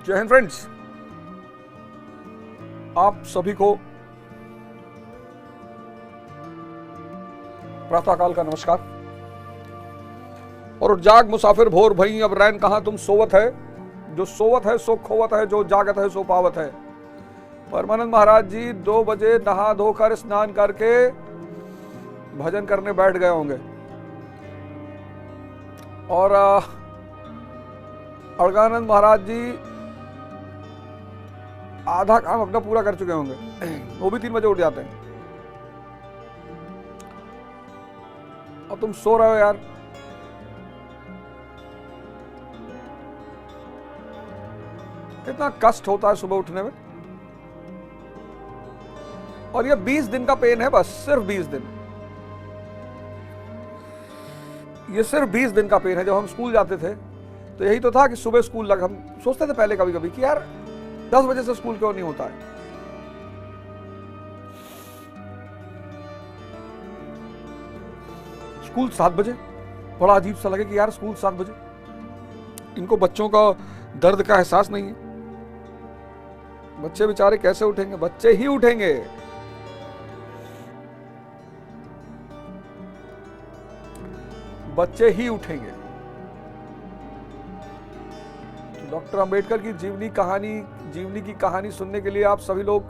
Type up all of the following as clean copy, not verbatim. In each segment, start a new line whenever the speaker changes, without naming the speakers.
जय हिंद फ्रेंड्स, आप सभी को प्रातःकाल का नमस्कार। और जाग मुसाफिर भोर भई अब रैन कहां तुम सोवत है, जो सोवत है सो खोवत है, जो जागत है सो पावत है। परमानंद महाराज जी 2 बजे नहा धोकर स्नान करके भजन करने बैठ गए होंगे और अड़गानंद महाराज जी आधा काम अपना पूरा कर चुके होंगे, वो भी 3 बजे उठ जाते हैं और तुम सो रहे हो यार। कितना कष्ट होता है सुबह उठने में। और ये 20 दिन का पेन है, बस सिर्फ 20 दिन। ये सिर्फ 20 दिन का पेन है। जब हम स्कूल जाते थे तो यही तो था कि सुबह स्कूल लग, हम सोचते थे पहले कभी कभी कि यार 10 बजे से स्कूल क्यों नहीं होता है। स्कूल 7 बजे, बड़ा अजीब सा लगे कि यार स्कूल 7 बजे। इनको बच्चों का दर्द का एहसास नहीं है। बच्चे बेचारे कैसे उठेंगे? बच्चे ही उठेंगे। बच्चे ही उठेंगे। तो डॉक्टर अंबेडकर की जीवनी की कहानी सुनने के लिए आप सभी लोग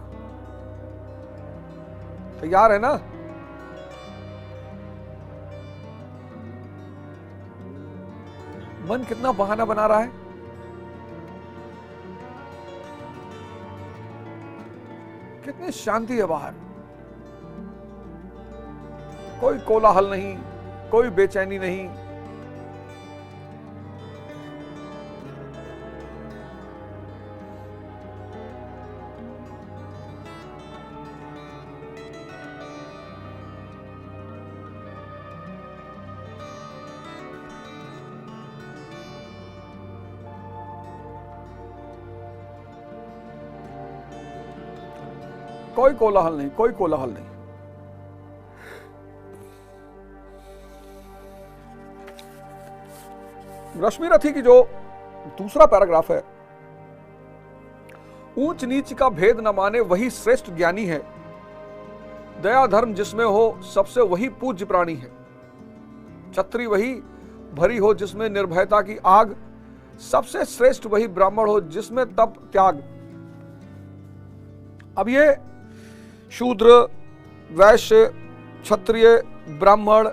तैयार है ना? मन कितना बहाना बना रहा है। कितनी शांति है बाहर, कोई कोलाहल नहीं, कोई बेचैनी नहीं। कोई कोलाहल नहीं, कोई कोलाहल नहीं। रश्मि रथी की जो दूसरा पैराग्राफ है, ऊंच नीच का भेद न माने वही श्रेष्ठ ज्ञानी है, दया धर्म जिसमें हो सबसे वही पूज्य प्राणी है, छत्री वही भरी हो जिसमें निर्भयता की आग, सबसे श्रेष्ठ वही ब्राह्मण हो जिसमें तप त्याग। अब ये शूद्र, वैश्य, क्षत्रिय, ब्राह्मण,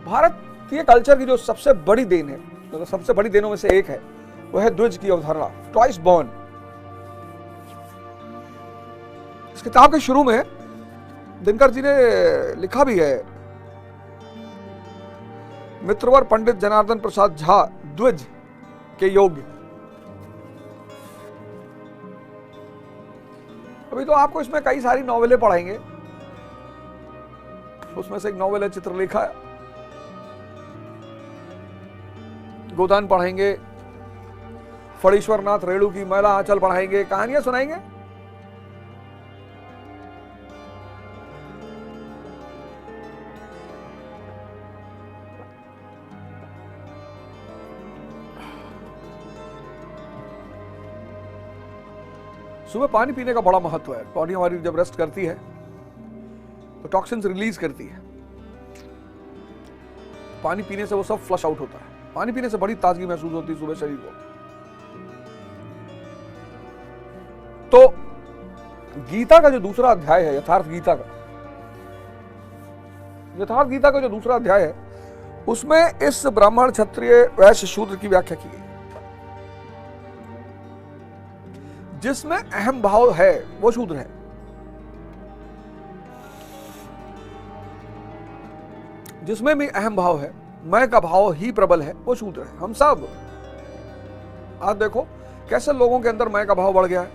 भारतीय कल्चर की जो सबसे बड़ी देन है, तो सबसे बड़ी देनों में से एक है, वह है द्विज की अवधारणा, ट्वाइस बॉर्न। इस किताब के शुरू में दिनकर जी ने लिखा भी है, मित्रवर पंडित जनार्दन प्रसाद झा द्विज के योग्य। अभी तो आपको इसमें कई सारी नॉवेलें पढ़ाएंगे। उसमें से एक नॉवेल है चित्रलेखा, गोदान पढ़ाएंगे, फणीश्वर नाथ रेणु की मैला आंचल पढ़ाएंगे, कहानियां सुनाएंगे। सुबह पानी पीने का बड़ा महत्व है। बॉडी हमारी जब रेस्ट करती है तो टॉक्सिन्स रिलीज करती है। पानी पीने से वो सब फ्लश आउट होता है। पानी पीने से बड़ी ताजगी महसूस होती है सुबह शरीर को। तो गीता का जो दूसरा अध्याय है, यथार्थ गीता का जो दूसरा अध्याय है, उसमें इस ब्राह्मण, क्षत्रिय, वैश्य, शूद्र की व्याख्या की गई। जिसमें अहम भाव है वो शूद्र है। जिसमें भी अहम भाव है, मैं का भाव ही प्रबल है, वो शूद्र है। हम सब आज देखो कैसे लोगों के अंदर मैं का भाव बढ़ गया है।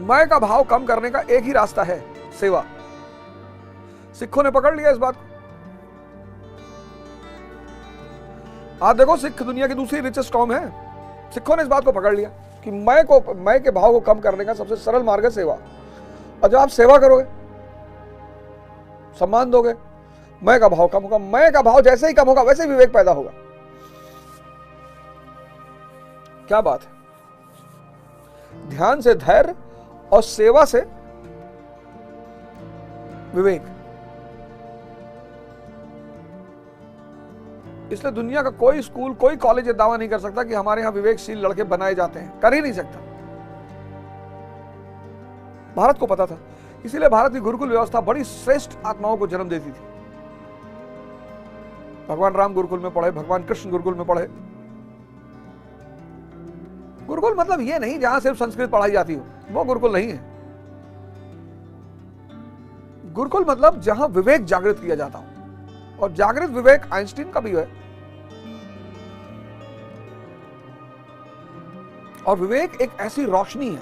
मैं का भाव कम करने का एक ही रास्ता है, सेवा। सिखों ने पकड़ लिया इस बात को। आज देखो सिख दुनिया की दूसरी रिचेस्ट कौम है। सिखों ने इस बात को पकड़ लिया कि मैं के भाव को कम करने का सबसे सरल मार्ग है सेवा। और जब आप सेवा करोगे सम्मान दोगे, मैं का भाव कम होगा, मैं का भाव जैसे ही कम होगा वैसे ही विवेक पैदा होगा। क्या बात है। ध्यान से धैर्य और सेवा से विवेक। इसलिए दुनिया का कोई स्कूल, कोई कॉलेज ये दावा नहीं कर सकता कि हमारे यहां विवेकशील लड़के बनाए जाते हैं, कर ही नहीं सकता। भारत को पता था, इसीलिए भारत की गुरुकुल व्यवस्था बड़ी श्रेष्ठ आत्माओं को जन्म देती थी। भगवान राम गुरुकुल में पढ़े, भगवान कृष्ण गुरुकुल में पढ़े। गुरुकुल मतलब ये नहीं जहां सिर्फ संस्कृत पढ़ाई जाती हो, वो गुरुकुल नहीं है। गुरुकुल मतलब जहां विवेक जागृत किया जाता हो, और जागृत विवेक आइंस्टीन का भी है। और विवेक एक ऐसी रोशनी है,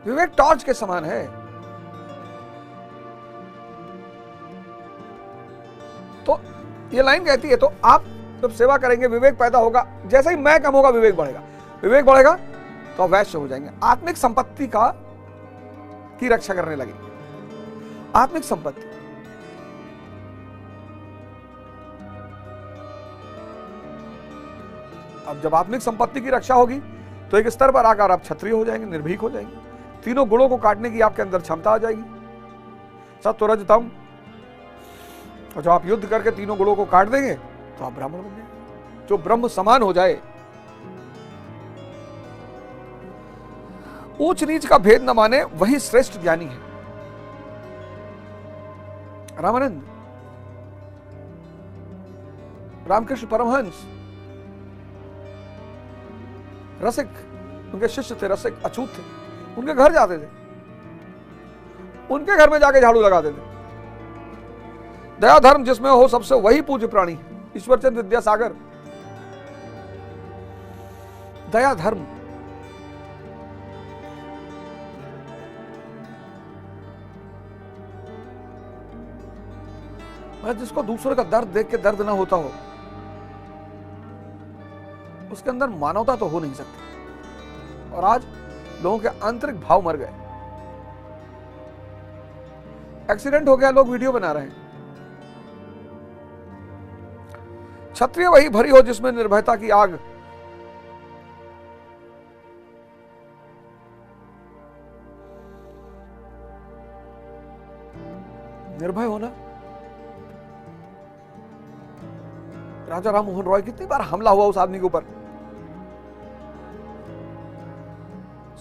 विवेक टॉर्च के समान है। तो ये लाइन कहती है, तो आप जब सेवा करेंगे विवेक पैदा होगा, जैसे ही मैं कम होगा विवेक बढ़ेगा, विवेक बढ़ेगा तो वैश्य हो जाएंगे, आत्मिक संपत्ति की रक्षा करने लगेंगे। आत्मिक संपत्ति, अब जब आत्मिक संपत्ति की रक्षा होगी तो एक स्तर पर आकर आप क्षत्रिय हो जाएंगे, निर्भीक हो जाएंगे, तीनों गुणों को काटने की आपके अंदर क्षमता आ जाएगी, सत्व रज तम। और जब आप युद्ध करके तीनों गुणों को काट देंगे तो आप ब्राह्मण बन जाएंगे, जो ब्रह्म समान हो जाए। ऊंच नीच का भेद न माने वही श्रेष्ठ ज्ञानी है। रामानंद, रामकृष्ण परमहंस रसिक, उनके शिष्य थे, रसिक अछूत थे, उनके घर जाते थे, उनके घर में जाके झाड़ू लगाते थे। दया धर्म जिसमें हो सबसे वही पूज्य प्राणी। ईश्वरचंद विद्यासागर, दया धर्म। जिसको दूसरे का दर्द देख के दर्द ना होता हो, उसके अंदर मानवता तो हो नहीं सकती। और आज लोगों के आंतरिक भाव मर गए। एक्सीडेंट हो गया, लोग वीडियो बना रहे हैं। क्षत्रिय वही भरी हो जिसमें निर्भयता की आग। निर्भय होना। राजा राम मोहन रॉय, कितनी बार हमला हुआ उस आदमी के ऊपर।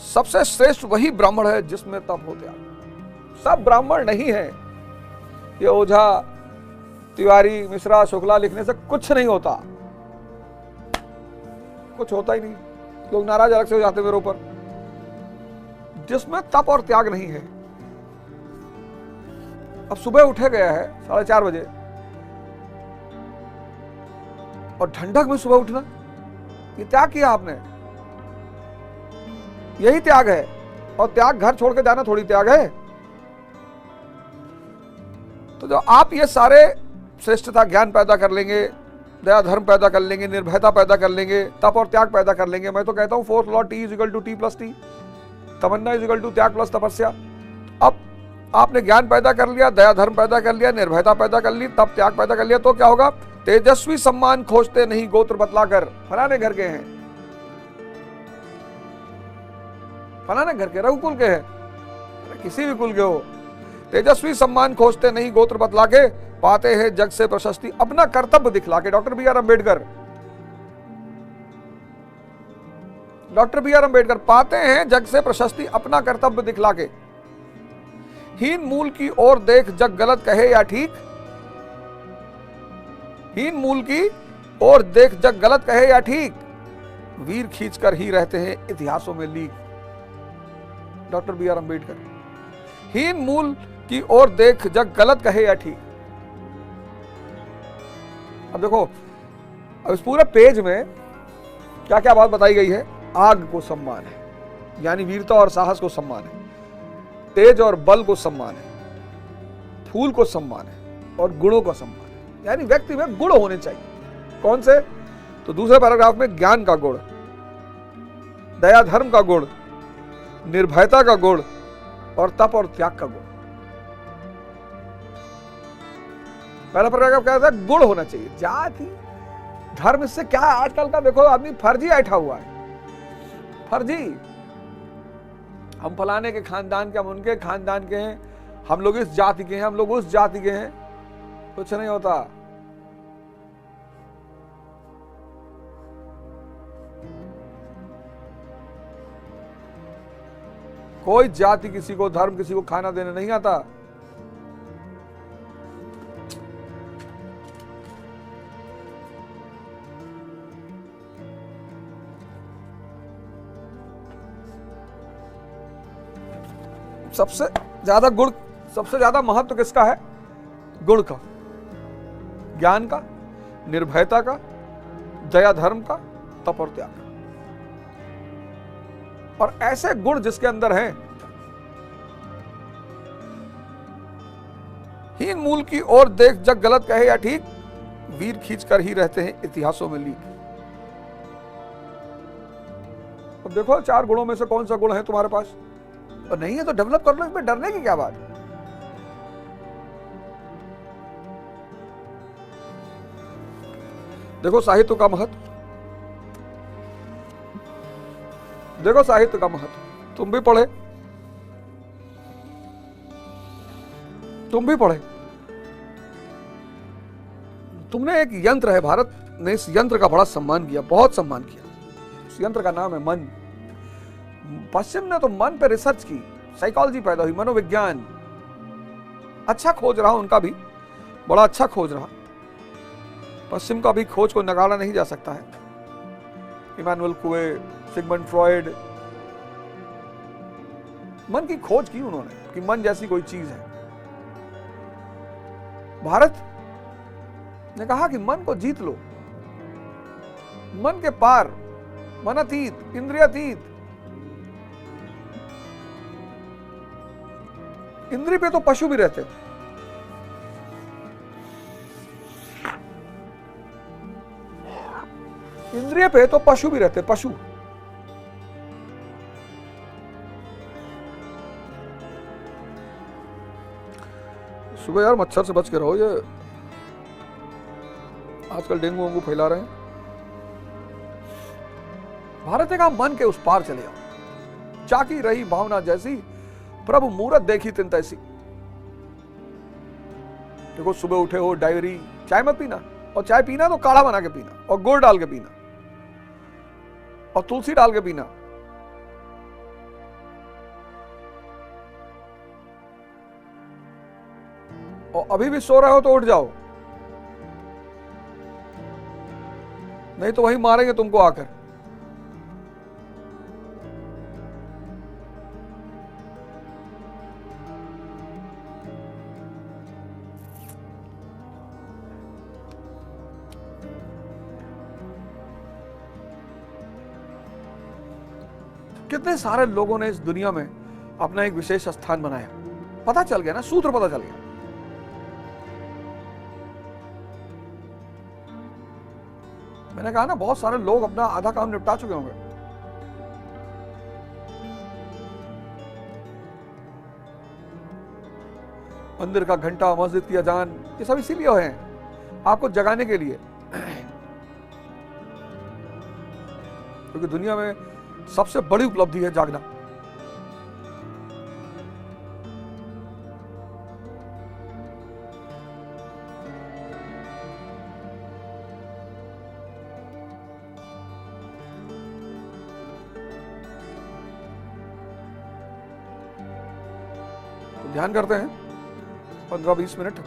सबसे श्रेष्ठ वही ब्राह्मण है जिसमें तप हो त्याग। सब ब्राह्मण नहीं है। ये ओझा, तिवारी, मिश्रा, शुक्ला लिखने से कुछ नहीं होता, कुछ होता ही नहीं। लोग नाराज अलग से हो जाते मेरे ऊपर। जिसमें तप और त्याग नहीं है। अब सुबह उठे गया है 4:30 बजे, और ठंडक में सुबह उठना, ये त्याग किया आपने। यही त्याग है। और त्याग घर छोड़ के जाना थोड़ी त्याग है। तो जो आप ये सारे श्रेष्ठता ज्ञान पैदा कर लेंगे, दया धर्म पैदा कर लेंगे, निर्भयता पैदा कर लेंगे, तप और त्याग पैदा कर लेंगे। मैं तो कहता हूं 4th law T = T + T, तमन्ना = त्याग + तपस्या। अब आपने ज्ञान पैदा कर लिया, दया धर्म पैदा कर लिया, निर्भयता पैदा कर ली, तप त्याग पैदा कर लिया, तो क्या होगा? तेजस्वी सम्मान खोजते नहीं गोत्र बतलाकर। फलाने घर के हैं, फलाने घर के, रघुकुल के हैं, किसी भी कुल के हो। तेजस्वी सम्मान खोजते नहीं गोत्र बतला के, पाते हैं जग से प्रशस्ति अपना कर्तव्य दिखला के। डॉक्टर बी आर अम्बेडकर पाते हैं जग से प्रशस्ति अपना कर्तव्य दिखला के। हीन मूल की ओर देख जग गलत कहे या ठीक, हीन मूल की ओर देख जग गलत कहे या ठीक, वीर खींचकर ही रहते हैं इतिहासों में लीक। Doctor B R Ambedkar. हीन मूल की ओर देख जग गलत कहे या ठीक। अब देखो, अब इस पूरे पेज में क्या क्या बात बताई गई है। आग को सम्मान है, यानी वीरता और साहस को सम्मान है। तेज और बल को सम्मान है, फूल को सम्मान है, और गुणों का सम्मान है, यानी व्यक्ति में गुण होने चाहिए। कौन से? तो दूसरे पैराग्राफ में ज्ञान का गुण, दया धर्म का गुण, निर्भयता का गुण, और तप और त्याग का गुण। पहला प्रकार का क्या होता है? गुण होना चाहिए। जाति धर्म, इससे क्या है? आजकल का देखो आदमी फर्जी बैठा हुआ है, फर्जी। हम फलाने के खानदान के, हम उनके खानदान के हैं, हम लोग इस जाति के हैं, हम लोग उस जाति के हैं। कुछ नहीं होता। कोई जाति किसी को, धर्म किसी को खाना देने नहीं आता। सबसे ज्यादा गुण, सबसे ज्यादा महत्व किसका है? गुण का, ज्ञान का, निर्भयता का, दया धर्म का, तप और त्याग का। और ऐसे गुण जिसके अंदर हैं, हीन मूल की ओर देख जग गलत कहे या ठीक, वीर खींच कर ही रहते हैं इतिहासों में लीक। अब देखो 4 गुणों में से कौन सा गुण है तुम्हारे पास, और नहीं है तो डेवलप कर लो, इसमें डरने की क्या बात है। देखो साहित्य का महत्व, देखो साहित्य का महत्व। तुम भी पढ़े, तुम भी पढ़े। तुमने एक यंत्र है, भारत ने इस यंत्र का बड़ा सम्मान किया, बहुत सम्मान किया। उस यंत्र का नाम है मन। पश्चिम ने तो मन पे रिसर्च की, साइकोलॉजी पैदा हुई, मनोविज्ञान अच्छा खोज रहा, उनका भी बड़ा अच्छा खोज रहा। पश्चिम का भी खोज को नकारा नहीं जा सकता है। इमैनुअल कुवे, सिगमंड फ्रॉइड, मन की खोज की उन्होंने कि मन जैसी कोई चीज है। भारत ने कहा कि मन को जीत लो, मन के पार, मन अतीत, इंद्रियातीत। इंद्रिय पे तो पशु भी रहते, इंद्रिय पे तो पशु भी रहते, पशु। सुबह यार मच्छर से बच के रहो, ये आजकल डेंगू वेंगू फैला रहे हैं। भारत ने कहा मन के उस पार चले जाओ, चाकी रही भावना जैसी, प्रभु मूरत देखी तिन तैसी। देखो सुबह उठे हो, डायरी, चाय मत पीना, और चाय पीना तो काढ़ा बना के पीना, और गुड़ डाल के पीना, और तुलसी डाल के पीना। और अभी भी सो रहे हो तो उठ जाओ, नहीं तो वही मारेंगे तुमको आकर। कितने सारे लोगों ने इस दुनिया में अपना एक विशेष स्थान बनाया। पता चल गया ना, सूत्र पता चल गया। मैंने कहा ना, बहुत सारे लोग अपना आधा काम निपटा चुके होंगे। मंदिर का घंटा, मस्जिद की अजान, ये सब इसीलिए हैं, आपको जगाने के लिए। क्योंकि दुनिया में सबसे बड़ी उपलब्धि है जागना। तो ध्यान करते हैं 15-20 मिनट,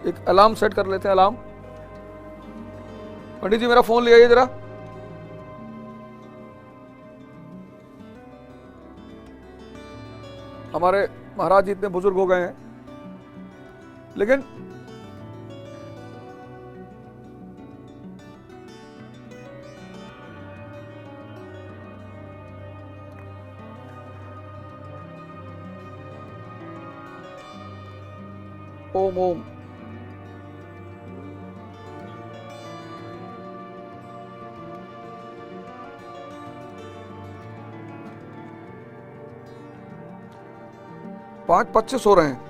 एक अलार्म सेट कर लेते हैं। अलार्म, पंडित जी मेरा फोन ले आइए जरा। हमारे महाराज जी इतने बुजुर्ग हो गए हैं, लेकिन ओम ओम 5:25 हो रहे हैं।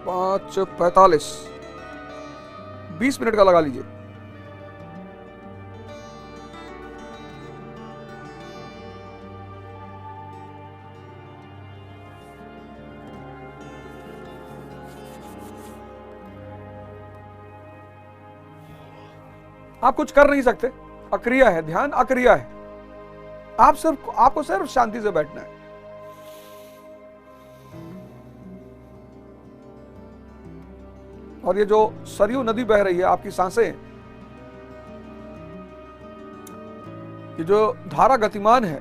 पाँच 45, 20 मिनट का लगा लीजिए। आप कुछ कर नहीं सकते, अक्रिया है, ध्यान अक्रिया है। आपको सिर्फ शांति से बैठना है। और ये जो सरयू नदी बह रही है, आपकी सांसें, ये जो धारा गतिमान है,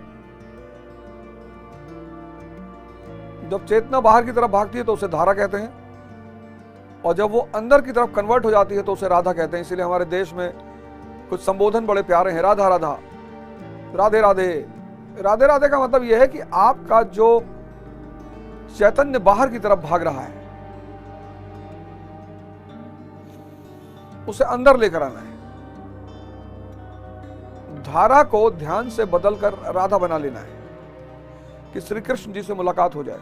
जब चेतना बाहर की तरफ भागती है तो उसे धारा कहते हैं, और जब वो अंदर की तरफ कन्वर्ट हो जाती है तो उसे राधा कहते हैं। इसीलिए हमारे देश में कुछ संबोधन बड़े प्यारे हैं, राधा राधा, राधे राधे। राधे राधे का मतलब यह है कि आपका जो चैतन्य बाहर की तरफ भाग रहा है उसे अंदर लेकर आना है। धारा को ध्यान से बदलकर राधा बना लेना है कि श्री कृष्ण जी से मुलाकात हो जाए।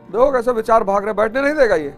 देखो कैसे विचार भाग रहे, बैठने नहीं देगा ये।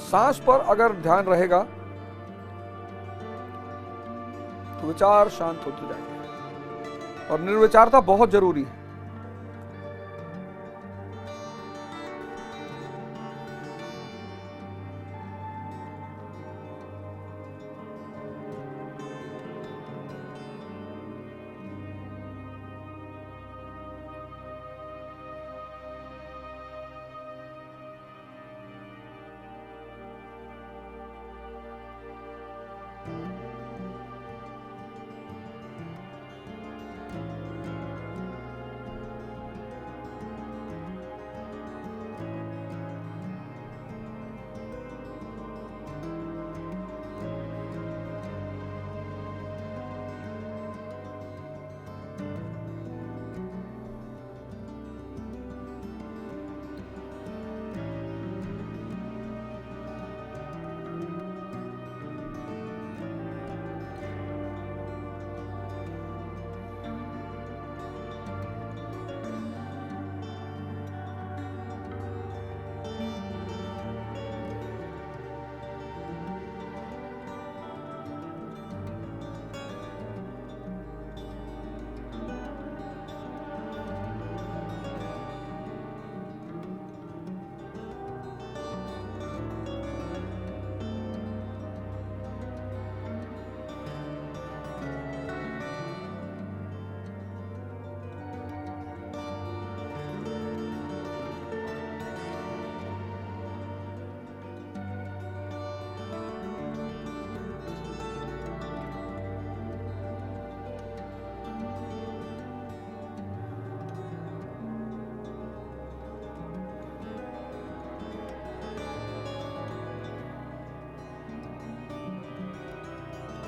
सांस पर अगर ध्यान रहेगा तो विचार शांत होते जाएंगे, और निर्विचारता बहुत जरूरी है।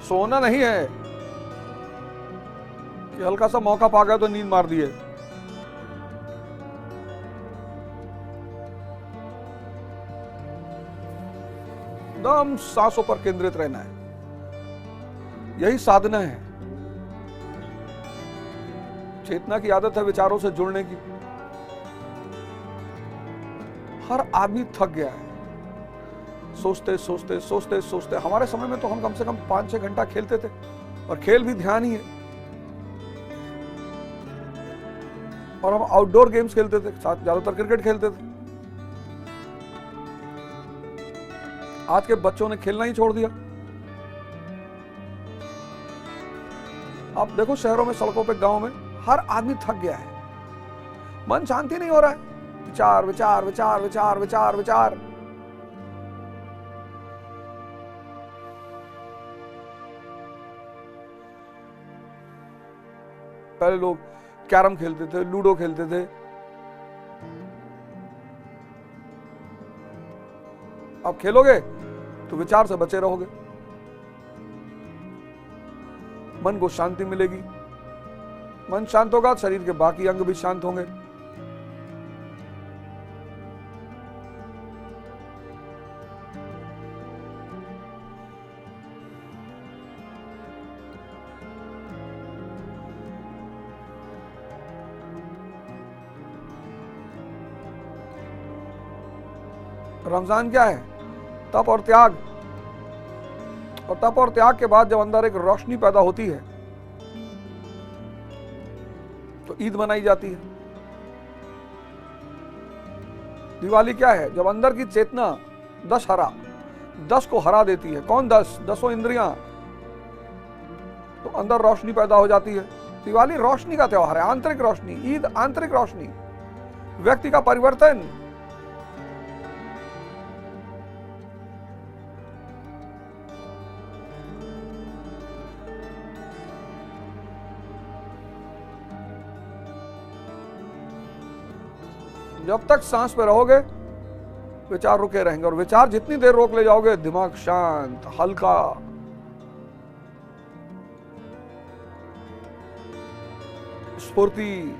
सोना नहीं है कि हल्का सा मौका पा गया तो नींद मार दिए। एकदम सांसों पर केंद्रित रहना है। यही साधना है। चेतना की आदत है विचारों से जुड़ने की। हर आदमी थक गया है सोचते सोचते सोचते सोचते। हमारे समय में तो हम कम से कम 5-6 घंटा खेलते थे, और खेल भी ध्यान ही है। और हम आउटडोर गेम्स खेलते थे, ज्यादातर क्रिकेट खेलते थे। आज के बच्चों ने खेलना ही छोड़ दिया। आप देखो शहरों में, सड़कों पे, गांव में हर आदमी थक गया है। मन शांति नहीं हो रहा है। विचार विचार विचार विचार विचार विचार। पहले लोग कैरम खेलते थे, लूडो खेलते थे। अब खेलोगे तो विचार से बचे रहोगे। मन को शांति मिलेगी। मन शांत होगा, शरीर के बाकी अंग भी शांत होंगे। रमजान क्या है? तप और त्याग। और तप और त्याग के बाद जब अंदर एक रोशनी पैदा होती है तो ईद मनाई जाती है। दिवाली क्या है? जब अंदर की चेतना 10 को हरा देती है। कौन 10? 10 इंद्रियां। तो अंदर रोशनी पैदा हो जाती है। दिवाली रोशनी का त्योहार है, आंतरिक रोशनी। ईद आंतरिक रोशनी, व्यक्ति का परिवर्तन। जब तक सांस पे रहोगे विचार रुके रहेंगे, और विचार जितनी देर रोक ले जाओगे दिमाग शांत, हल्का। स्फूर्ति।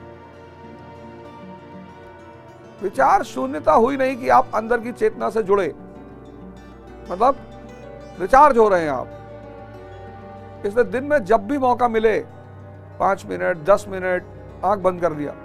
विचार शून्यता हुई नहीं कि आप अंदर की चेतना से जुड़े, मतलब रिचार्ज हो रहे हैं आप। इसलिए दिन में जब भी मौका मिले 5 मिनट 10 मिनट आंख बंद कर दिया,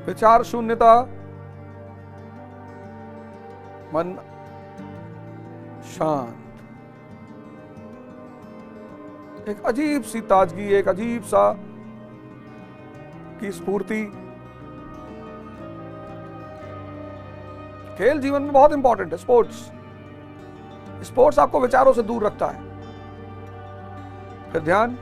विचार शून्यता, मन शांत, एक अजीब सी ताजगी, एक अजीब सा की स्फूर्ति। खेल जीवन में बहुत इंपॉर्टेंट है। स्पोर्ट्स आपको विचारों से दूर रखता है। फिर ध्यान।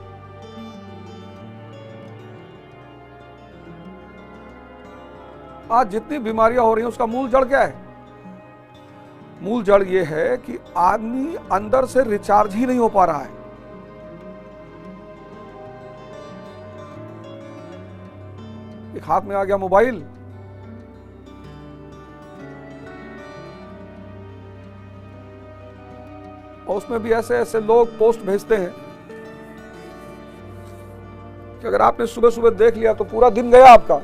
आज जितनी बीमारियां हो रही हैं उसका मूल जड़ क्या है? मूल जड़ यह है कि आदमी अंदर से रिचार्ज ही नहीं हो पा रहा है। एक हाथ में आ गया मोबाइल, और उसमें भी ऐसे ऐसे लोग पोस्ट भेजते हैं कि अगर आपने सुबह सुबह देख लिया तो पूरा दिन गया आपका।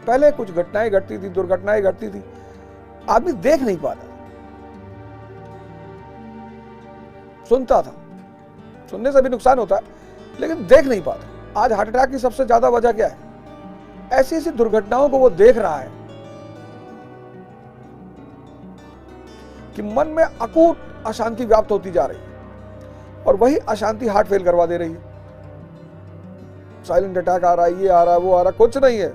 पहले कुछ घटनाएं घटती थी, दुर्घटनाएं घटती थी, आदमी देख नहीं पाता, सुनता था। सुनने से भी नुकसान होता है, लेकिन देख नहीं पाता। आज हार्ट अटैक की सबसे ज्यादा वजह क्या है? ऐसी ऐसी दुर्घटनाओं को वो देख रहा है कि मन में अकूट अशांति व्याप्त होती जा रही है और वही अशांति हार्ट फेल करवा दे रही है। साइलेंट अटैक आ रहा है, ये आ रहा है, वो आ रहा है, कुछ नहीं है।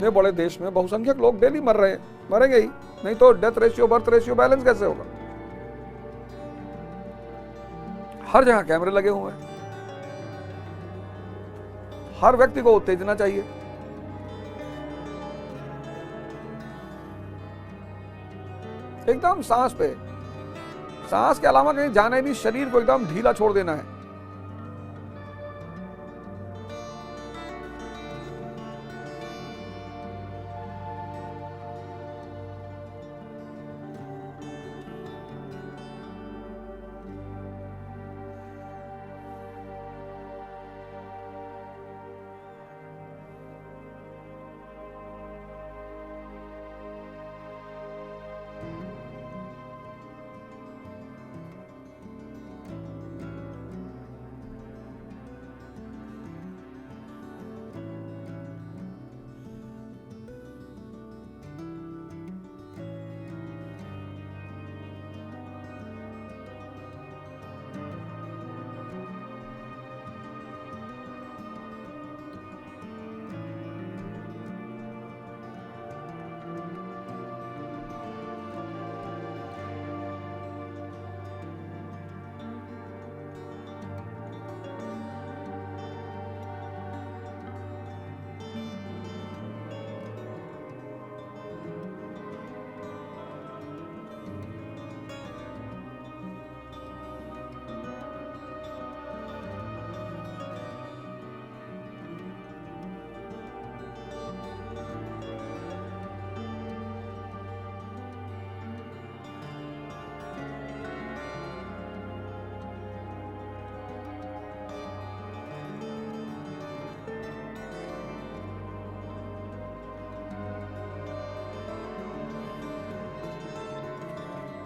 ये बड़े देश में बहुसंख्यक लोग डेली मर रहे हैं, मरेंगे ही, नहीं तो death ratio birth ratio balance कैसे होगा? हर जगह कैमरे लगे हुए हैं, हर व्यक्ति को उत्तेजना चाहिए। एकदम सांस पे, सांस के अलावा कहीं जाना ही नहीं, शरीर को एकदम ढीला छोड़ देना है।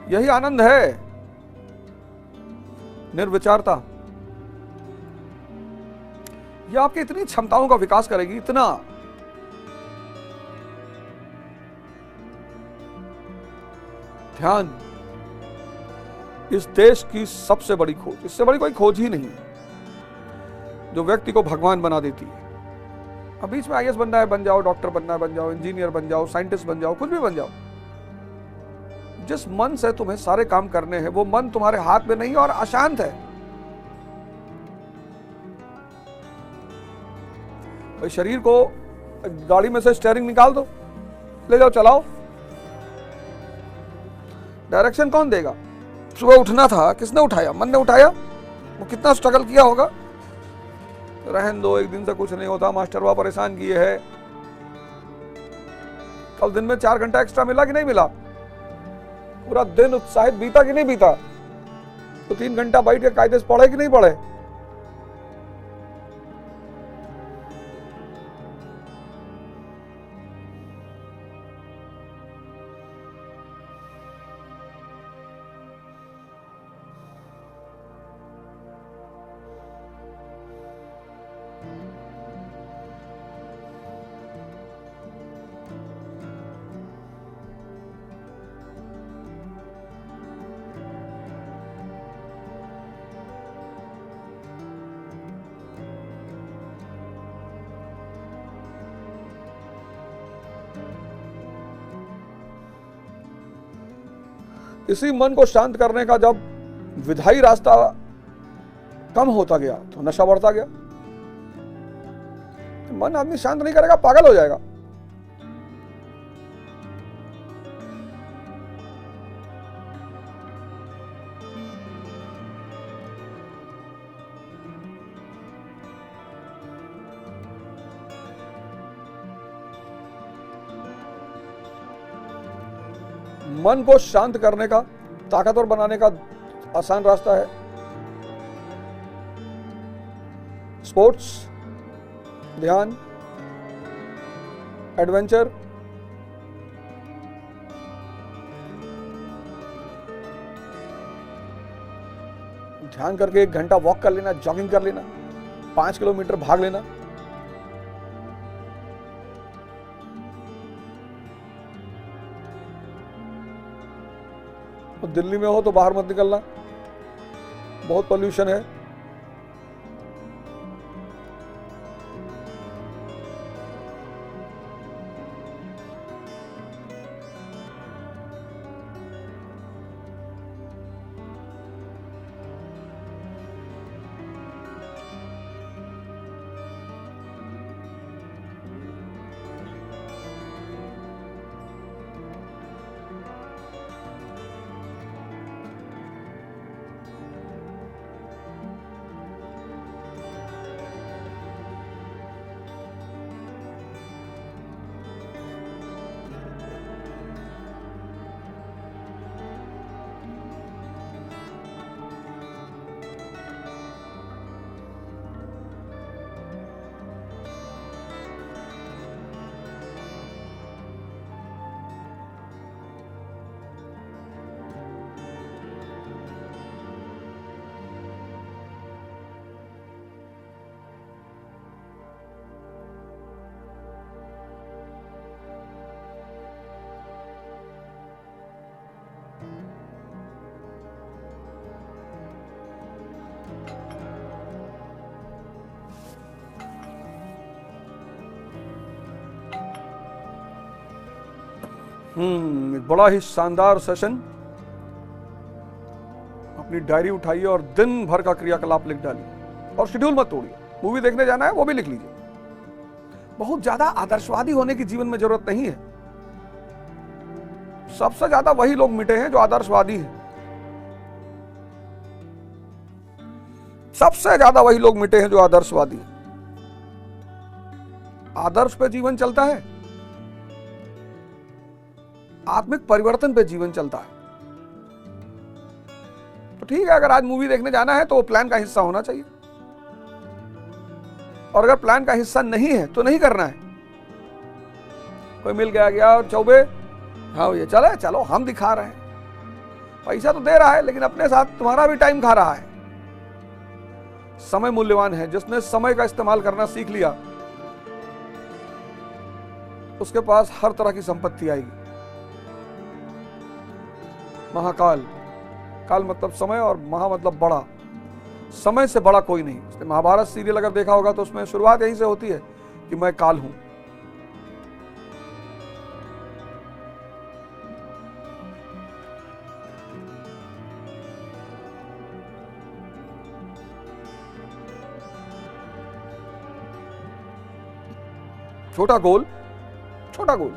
यही आनंद है, निर्विचारता। यह आपकी इतनी क्षमताओं का विकास करेगी, इतना। ध्यान इस देश की सबसे बड़ी खोज, इससे बड़ी कोई खोज ही नहीं जो व्यक्ति को भगवान बना देती है। अब बीच में आईएएस बनना है बन जाओ, डॉक्टर बनना है बन जाओ, इंजीनियर बन जाओ, साइंटिस्ट बन जाओ, कुछ भी बन जाओ। जिस मन से तुम्हें सारे काम करने हैं वो मन तुम्हारे हाथ में नहीं और अशांत है। भाई शरीर को गाड़ी में से स्टीयरिंग निकाल दो, ले जाओ, चलाओ। डायरेक्शन कौन देगा? सुबह उठना था, किसने उठाया? मन ने उठाया। वो कितना स्ट्रगल किया होगा। रहन दो, एक दिन से कुछ नहीं होता, मास्टरवा परेशान किए है। कल दिन में 4 घंटा एक्स्ट्रा मिला कि नहीं मिला? पूरा दिन उत्साहित बीता कि नहीं बीता? तो 3 घंटा बैठ के कायदे से पढ़े कि नहीं पढ़े? इसी मन को शांत करने का जब विधायी रास्ता कम होता गया तो नशा बढ़ता गया। मन आदमी शांत नहीं करेगा, पागल हो जाएगा। मन को शांत करने का, ताकतवर बनाने का आसान रास्ता है स्पोर्ट्स, ध्यान, एडवेंचर, ध्यान करके 1 घंटा वॉक कर लेना, जॉगिंग कर लेना, 5 किलोमीटर भाग लेना। तो दिल्ली में हो तो बाहर मत निकलना, बहुत पॉल्यूशन है। एक बड़ा ही शानदार सेशन। अपनी डायरी उठाइए और दिन भर का क्रियाकलाप लिख डालिए और शेड्यूल मत तोड़िए। मूवी देखने जाना है वो भी लिख लीजिए। बहुत ज्यादा आदर्शवादी होने की जीवन में जरूरत नहीं है। सबसे ज्यादा वही लोग मिटे हैं जो आदर्शवादी हैं। सबसे ज्यादा वही लोग मिटे हैं जो आदर्शवादी हैं। आदर्श पे जीवन चलता है, आत्मिक परिवर्तन पे जीवन चलता है। तो ठीक है, अगर आज मूवी देखने जाना है तो वो प्लान का हिस्सा होना चाहिए, और अगर प्लान का हिस्सा नहीं है तो नहीं करना है। कोई मिल गया चौबे, हाँ भैया चले, चलो हम दिखा रहे हैं, पैसा तो दे रहा है लेकिन अपने साथ तुम्हारा भी टाइम खा रहा है। समय मूल्यवान है। जिसने समय का इस्तेमाल करना सीख लिया उसके पास हर तरह की संपत्ति आएगी। महाकाल, काल मतलब समय और महा मतलब बड़ा। समय से बड़ा कोई नहीं। इसलिए महाभारत सीरियल अगर देखा होगा तो उसमें शुरुआत यहीं से होती है कि मैं काल हूं। छोटा गोल, छोटा गोल,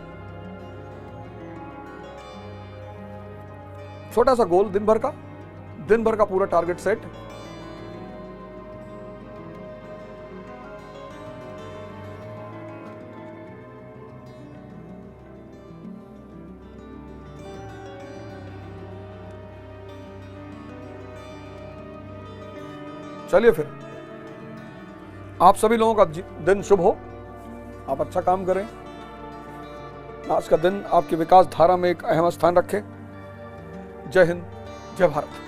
छोटा सा गोल, दिन भर का पूरा टारगेट सेट। चलिए फिर, आप सभी लोगों का दिन शुभ हो। आप अच्छा काम करें। आज का दिन आपकी विकास धारा में एक अहम स्थान रखे। जय हिंद, जय भारत।